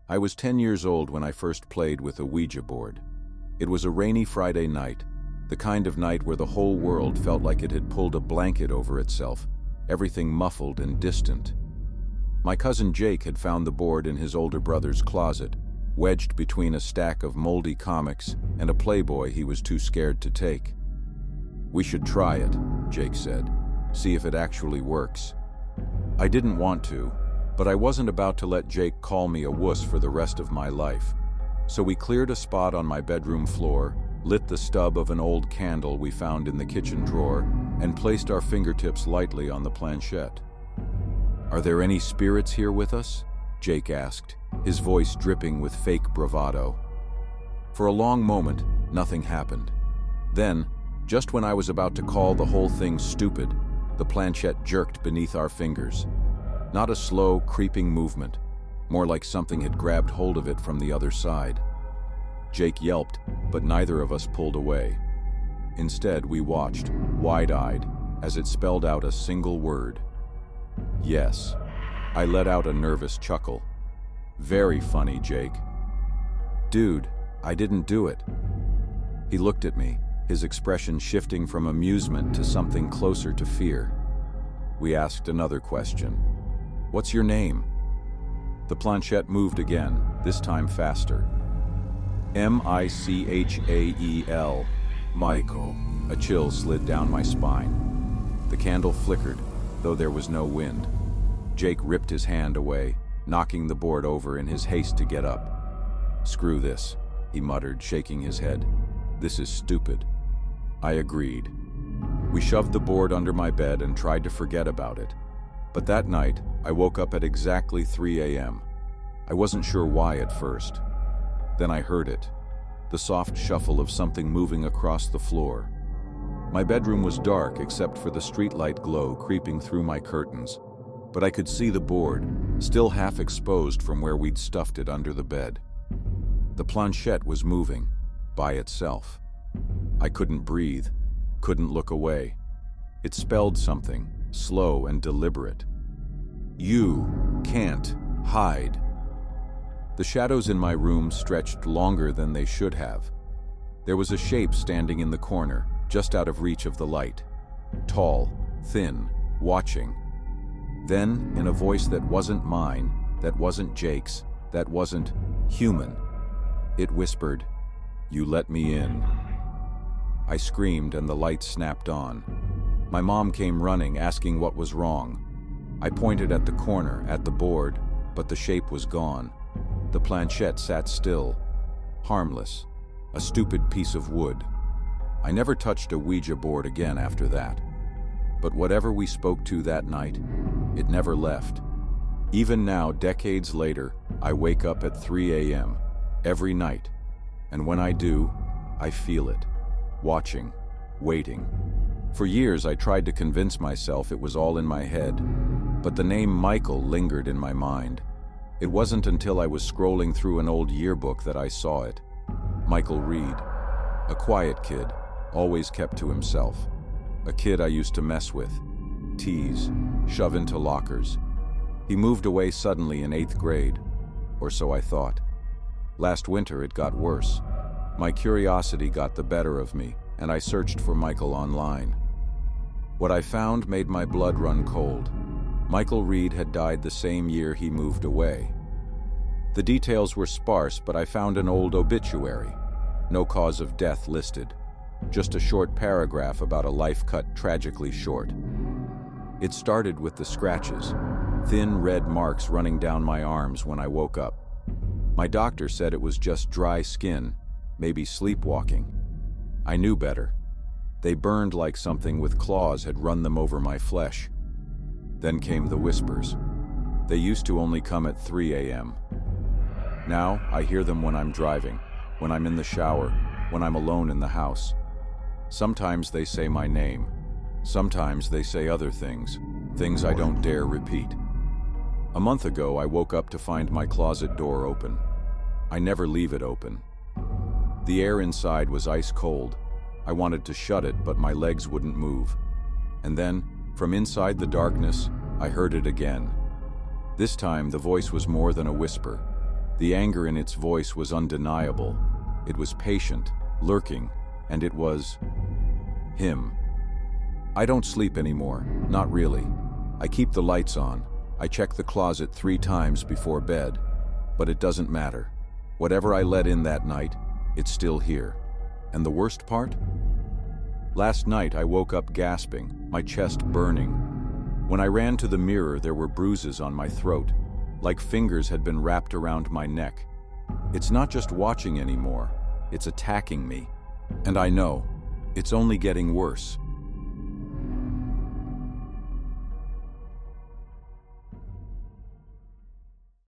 I was 10 years old when I first played with a Ouija board. It was a rainy Friday night, the kind of night where the whole world felt like it had pulled a blanket over itself, everything muffled and distant. My cousin Jake had found the board in his older brother's closet, wedged between a stack of moldy comics and a Playboy he was too scared to take. "We should try it," Jake said. "See if it actually works." I didn't want to, but I wasn't about to let Jake call me a wuss for the rest of my life. So we cleared a spot on my bedroom floor, lit the stub of an old candle we found in the kitchen drawer, and placed our fingertips lightly on the planchette. "Are there any spirits here with us?" Jake asked, his voice dripping with fake bravado. For a long moment, nothing happened. Then, just when I was about to call the whole thing stupid, the planchette jerked beneath our fingers. Not a slow, creeping movement, more like something had grabbed hold of it from the other side. Jake yelped, but neither of us pulled away. Instead, we watched, wide-eyed, as it spelled out a single word. "Yes." I let out a nervous chuckle. "Very funny, Jake." "Dude, I didn't do it." He looked at me, his expression shifting from amusement to something closer to fear. We asked another question. "What's your name?" The planchette moved again, this time faster. "Michael. Michael." A chill slid down my spine. The candle flickered, though there was no wind. Jake ripped his hand away, knocking the board over in his haste to get up. "Screw this," he muttered, shaking his head. "This is stupid." I agreed. We shoved the board under my bed and tried to forget about it. But that night, I woke up at exactly 3 a.m. I wasn't sure why at first. Then I heard it, the soft shuffle of something moving across the floor. My bedroom was dark except for the streetlight glow creeping through my curtains, but I could see the board, still half exposed from where we'd stuffed it under the bed. The planchette was moving, by itself. I couldn't breathe, couldn't look away. It spelled something, slow and deliberate. "You can't hide." The shadows in my room stretched longer than they should have. There was a shape standing in the corner, just out of reach of the light. Tall, thin, watching. Then, in a voice that wasn't mine, that wasn't Jake's, that wasn't human, it whispered, "You let me in." I screamed and the light snapped on. My mom came running, asking what was wrong. I pointed at the corner, at the board, but the shape was gone. The planchette sat still, harmless, a stupid piece of wood. I never touched a Ouija board again after that. But whatever we spoke to that night, it never left. Even now, decades later, I wake up at 3 a.m. every night, and when I do, I feel it, watching, waiting. For years I tried to convince myself it was all in my head, but the name Michael lingered in my mind. It wasn't until I was scrolling through an old yearbook that I saw it. Michael Reed, a quiet kid, always kept to himself. A kid I used to mess with, tease, shove into lockers. He moved away suddenly in 8th grade, or so I thought. Last winter it got worse. My curiosity got the better of me, and I searched for Michael online. What I found made my blood run cold. Michael Reed had died the same year he moved away. The details were sparse, but I found an old obituary. No cause of death listed. Just a short paragraph about a life cut tragically short. It started with the scratches, thin red marks running down my arms when I woke up. My doctor said it was just dry skin, maybe sleepwalking. I knew better. They burned like something with claws had run them over my flesh. Then came the whispers. They used to only come at 3 a.m. Now I hear them when I'm driving, when I'm in the shower, when I'm alone in the house. Sometimes they say my name. Sometimes they say other things, things I don't dare repeat. A month ago, I woke up to find my closet door open. I never leave it open. The air inside was ice cold. I wanted to shut it, but my legs wouldn't move. And then, from inside the darkness, I heard it again. This time, the voice was more than a whisper. The anger in its voice was undeniable. It was patient, lurking, and it was him. I don't sleep anymore, not really. I keep the lights on. I check the closet 3 times before bed, but it doesn't matter. Whatever I let in that night, it's still here. And the worst part? Last night I woke up gasping, my chest burning. When I ran to the mirror, there were bruises on my throat, like fingers had been wrapped around my neck. It's not just watching anymore, it's attacking me. And I know, it's only getting worse.